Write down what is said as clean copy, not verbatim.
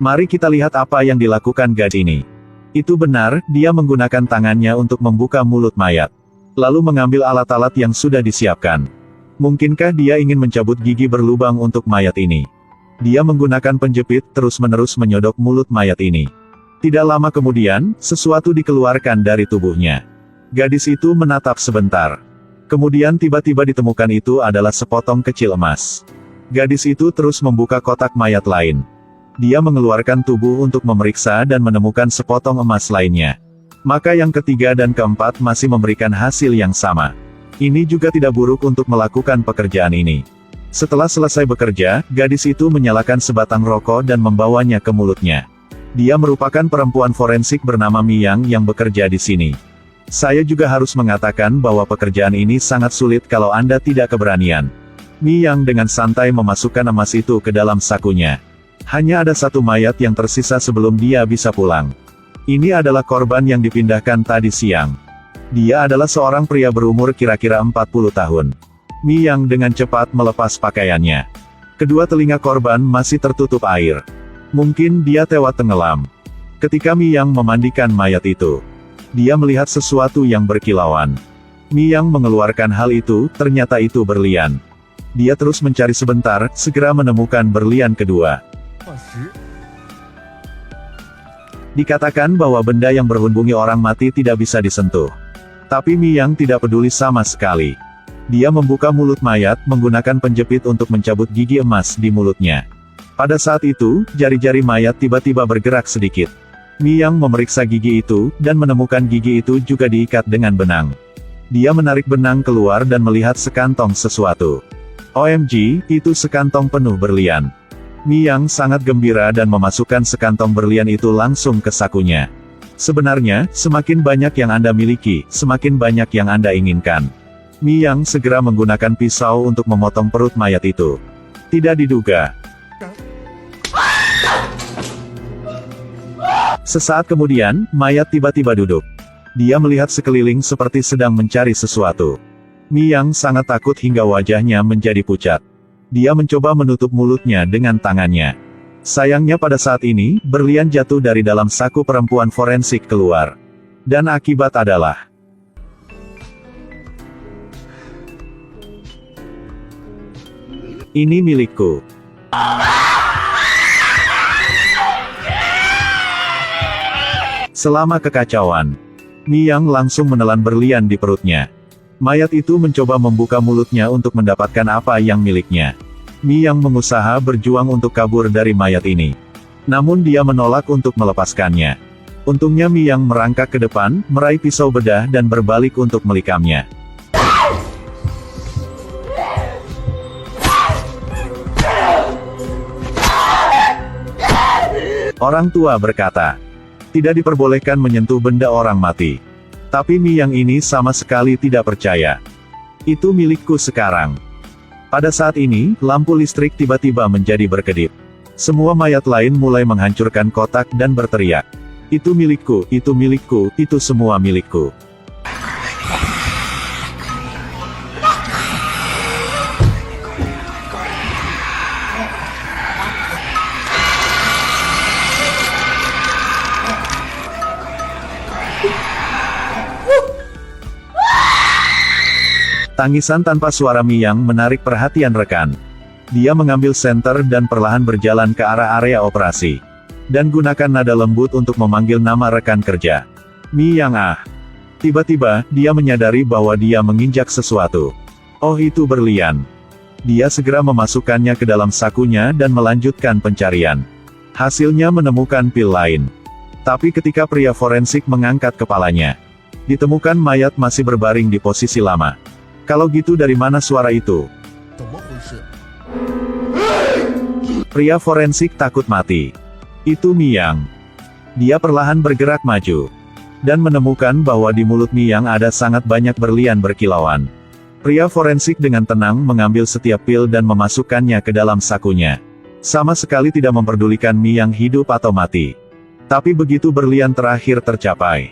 Mari kita lihat apa yang dilakukan gadis ini. Itu benar, dia menggunakan tangannya untuk membuka mulut mayat. Lalu mengambil alat-alat yang sudah disiapkan. Mungkinkah dia ingin mencabut gigi berlubang untuk mayat ini? Dia menggunakan penjepit terus-menerus menyodok mulut mayat ini. Tidak lama kemudian, sesuatu dikeluarkan dari tubuhnya. Gadis itu menatap sebentar. Kemudian tiba-tiba ditemukan itu adalah sepotong kecil emas. Gadis itu terus membuka kotak mayat lain. Dia mengeluarkan tubuh untuk memeriksa dan menemukan sepotong emas lainnya. Maka yang ketiga dan keempat masih memberikan hasil yang sama. Ini juga tidak buruk untuk melakukan pekerjaan ini. Setelah selesai bekerja, gadis itu menyalakan sebatang rokok dan membawanya ke mulutnya. Dia merupakan perempuan forensik bernama Miyang yang bekerja di sini. Saya juga harus mengatakan bahwa pekerjaan ini sangat sulit kalau Anda tidak keberanian. Miyang dengan santai memasukkan emas itu ke dalam sakunya. Hanya ada satu mayat yang tersisa sebelum dia bisa pulang. Ini adalah korban yang dipindahkan tadi siang. Dia adalah seorang pria berumur kira-kira 40 tahun. Miyang dengan cepat melepas pakaiannya. Kedua telinga korban masih tertutup air. Mungkin dia tewas tenggelam. Ketika Miyang memandikan mayat itu, dia melihat sesuatu yang berkilauan. Miyang mengeluarkan hal itu, ternyata itu berlian. Dia terus mencari sebentar, segera menemukan berlian kedua. Dikatakan bahwa benda yang berhubungi orang mati tidak bisa disentuh. Tapi Miyang tidak peduli sama sekali. Dia membuka mulut mayat, menggunakan penjepit untuk mencabut gigi emas di mulutnya. Pada saat itu, jari-jari mayat tiba-tiba bergerak sedikit. Miyang memeriksa gigi itu, dan menemukan gigi itu juga diikat dengan benang. Dia menarik benang keluar dan melihat sekantong sesuatu. OMG, itu sekantong penuh berlian. Miyang sangat gembira dan memasukkan sekantong berlian itu langsung ke sakunya. Sebenarnya, semakin banyak yang Anda miliki, semakin banyak yang Anda inginkan. Miyang segera menggunakan pisau untuk memotong perut mayat itu. Tidak diduga. Sesaat kemudian, mayat tiba-tiba duduk. Dia melihat sekeliling seperti sedang mencari sesuatu. Miyang sangat takut hingga wajahnya menjadi pucat. Dia mencoba menutup mulutnya dengan tangannya. Sayangnya pada saat ini, berlian jatuh dari dalam saku perempuan forensik keluar. Dan akibat adalah... Ini milikku. Selama kekacauan, Miyang langsung menelan berlian di perutnya. Mayat itu mencoba membuka mulutnya untuk mendapatkan apa yang miliknya. Miyang mengusaha berjuang untuk kabur dari mayat ini. Namun dia menolak untuk melepaskannya. Untungnya Miyang merangkak ke depan, meraih pisau bedah dan berbalik untuk melikamnya. Orang tua berkata, tidak diperbolehkan menyentuh benda orang mati. Tapi Miyang ini sama sekali tidak percaya. Itu milikku sekarang. Pada saat ini, lampu listrik tiba-tiba menjadi berkedip. Semua mayat lain mulai menghancurkan kotak dan berteriak. Itu milikku, itu milikku, itu semua milikku. Tangisan tanpa suara Miyang menarik perhatian rekan. Dia mengambil senter dan perlahan berjalan ke arah area operasi. Dan gunakan nada lembut untuk memanggil nama rekan kerja. Miyang ah. Tiba-tiba, dia menyadari bahwa dia menginjak sesuatu. Oh itu berlian. Dia segera memasukkannya ke dalam sakunya dan melanjutkan pencarian. Hasilnya menemukan pil lain. Tapi ketika pria forensik mengangkat kepalanya, ditemukan mayat masih berbaring di posisi lama. Kalau gitu dari mana suara itu? Pria forensik takut mati. Itu Miyang. Dia perlahan bergerak maju. Dan menemukan bahwa di mulut Miyang ada sangat banyak berlian berkilauan. Pria forensik dengan tenang mengambil setiap pil dan memasukkannya ke dalam sakunya. Sama sekali tidak memperdulikan Miyang hidup atau mati. Tapi begitu berlian terakhir tercapai,